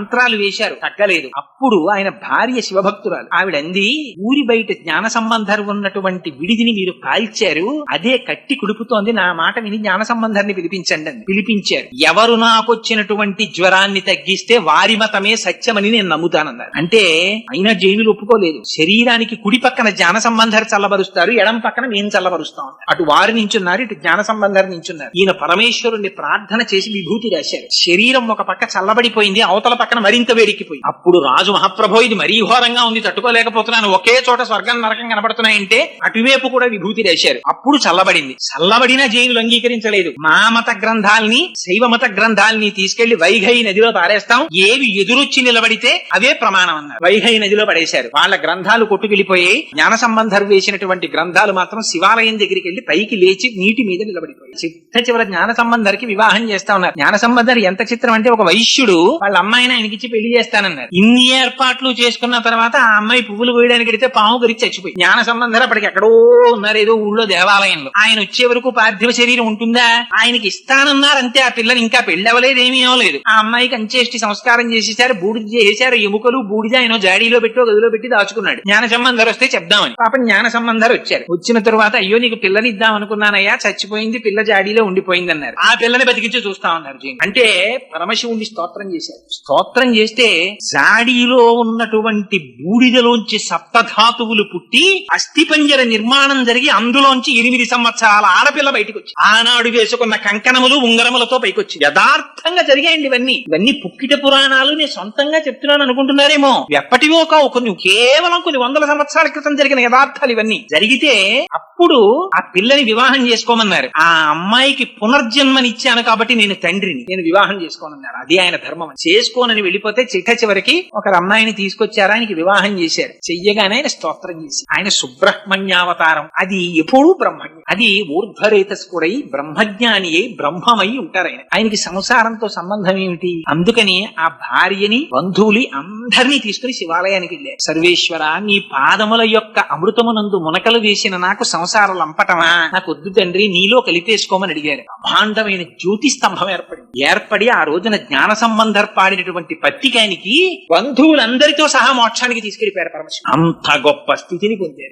మంత్రాలు వేశారు, తగ్గలేదు. అప్పుడు ఆయన భార్య శివభక్తురాలు. ఆవిడంది, ఊరి బయట జ్ఞాన సంబంధం ఉన్నటువంటి విడిదిని మీరు కాల్చారు, అదే కట్టి కుడుపుతోంది, నా మాట విని జ్ఞాన సంబంధాన్ని పిలిపించండి అని పిలిపించారు. ఎవరు నాకొచ్చినటువంటి జ్వరాన్ని తగ్గిస్తే వారి మతమే సత్యమని నేను నమ్ముతానన్నారు. అంటే అయినా జైనులు ఒప్పుకోలేదు. శరీరానికి కుడి పక్కన జ్ఞాన సంబంధాలు చల్లబరుస్తారు, ఎడం పక్కన మేము చల్లబరుస్తాం. అటు వారు నించున్నారు, ఇటు జ్ఞాన సంబంధాలు నించున్నారు. ఈయన పరమేశ్వరుణ్ణి ప్రార్థన చేసి విభూతి రాశారు. శరీరం ఒక పక్క చల్లబడిపోయింది, అవతల పక్కన మరింత వేడికిపోయింది. అప్పుడు రాజు, మహాప్రభో ఇది మరీ ఘోరంగా ఉంది, తట్టుకోలేకపోతున్నాను, ఒకే చోట స్వర్గం నరకం కనబడుతున్నాయంటే అటువైపు కూడా విభూతి రాశారు. అప్పుడు చల్లబడింది. చల్లబడినా జైనులు అంగీకరించలేదు. మా మత గ్రంథాలని, శైవ మత గ్రంథాలని తీసుకెళ్లి వైఘై నదిలో పారేస్తాం, ఏవి ఎదురొచ్చి నిలబడితే అవే ప్రమాణం అన్నారు. వైఘై నదిలో పడేశారు. వాళ్ళ గ్రంథాలు కొట్టుకెళ్లిపోయాయి. జ్ఞాన సంబంధం వేసినటువంటి గ్రంథాలు మాత్రం శివాలయం దగ్గరికి వెళ్లి పైకి లేచి నీటి మీద నిలబడిపోయాయి. చిట్ట చివరి జ్ఞాన సంబంధరికి వివాహం చేస్తా ఉన్నారు. జ్ఞాన సంబంధం ఎంత చిత్రం అంటే, ఒక వైశ్యుడు వాళ్ళ అమ్మాయిని ఆయనకిచ్చి పెళ్లి చేస్తానన్నారు. ఇన్ని ఏర్పాట్లు చేసుకున్న తర్వాత ఆ అమ్మాయి పువ్వులు కోయడానికి వెడితే పాము గరిచి చచ్చిపోయి. జ్ఞాన సంబంధాలు అప్పటికి ఎక్కడో ఉన్నారు, ఏదో ఊళ్ళో దేవాలయంలో. ఆయన వచ్చే వరకు పార్థివ శరీరం ఉంటుందా? ఆయనకి ఇస్తానన్నారు అంతే. ఆ పిల్లని ఇంకా పెళ్లి అవ్వలేదు, ఏమీ అవ్వలేదు. ఆ అమ్మాయికి అంచేష్టి సంస్కారం చేసేసారు, బూడిద చేశారు. ఎముకలు బూడిద ఆయన జాడీలో పెట్టి గదిలో పెట్టి దాచుకున్నాడు. జ్ఞాన సంబంధాలు వస్తే చెప్దామని. పాపం జ్ఞాన సంబంధాలు వచ్చారు. వచ్చిన తర్వాత, అయ్యో నీకు పిల్లని ఇద్దాం అనుకున్నానయ్యా, చచ్చిపోయింది, పిల్ల జాడీలో ఉండిపోయింది అన్నారు. ఆ పిల్లని బతికించి చూస్తా ఉన్నారు. అంటే పరమశివుణ్ణి స్తోత్రం చేశారు. స్తోత్రం చేస్తే జాడీలో ఉన్నటువంటి బూడిదలోంచి సప్తధాతువులు పుట్టి అస్థిపంజర నిర్మాణం జరిగి అందులోంచి 8 సంవత్సరాల ఆడపిల్ల బయటకు వచ్చి ఆనాడు వేసుకున్న కంకణములు ఉంగరములతో పైకొచ్చి యథార్థంగా జరిగాయండి. ఇవన్నీ పుక్కిట పురాణాలు నేను సొంతంగా చెప్తున్నాను అనుకుంటున్నారేమో. ఎప్పటివో కావు, కేవలం కొన్ని వందల సంవత్సరాల క్రితం జరిగిన యథార్థాలు ఇవన్నీ. జరిగితే అప్పుడు ఆ పిల్లని వివాహం చేసుకోమన్నారు. ఆ అమ్మాయికి పునర్జన్మనిచ్చాను కాబట్టి నేను తండ్రిని, నేను వివాహం చేసుకోనన్నారు. అది ఆయన ధర్మం. చేసుకోనని వెళ్ళిపోతే చిట్ట చివరికి ఒక అమ్మాయిని తీసుకొచ్చారు, ఆయనకి వివాహం చేశారు. చెయ్యగానే ఆయన స్తోత్రం చేసి, ఆయన సుబ్రహ్మణ్యావతారం. అది ఎప్పుడూ బ్రహ్మజ్ఞ, అది ఊర్ధ్వరేతస్కుడై బ్రహ్మజ్ఞాని అయి బ్రహ్మమై ఉంటారు. ఆయనకి సంసారంతో సంబంధం ఏమిటి? అందుకని ఆ భార్యని, బంధువులి అందరినీ తీసుకుని శివాలయానికి వెళ్ళారు. సర్వేశ్వర, నీ పాదముల యొక్క అమృతమునందు మునకలు వేసిన నాకు సంసార లంపటమా? నాకు వద్దు తండ్రి, నీలో కలిపేసుకోమని అడిగారు. బ్రహ్మాండమైన జ్యోతి స్తంభం ఏర్పడి ఆ రోజున జ్ఞాన సంబంధం పాడినటువంటి పత్రికానికి బంధువులందరితో సహా మోక్షానికి తీసుకెళ్లిపోయారు పరమశివుడు. అంత గొప్ప స్థితిని పొందారు.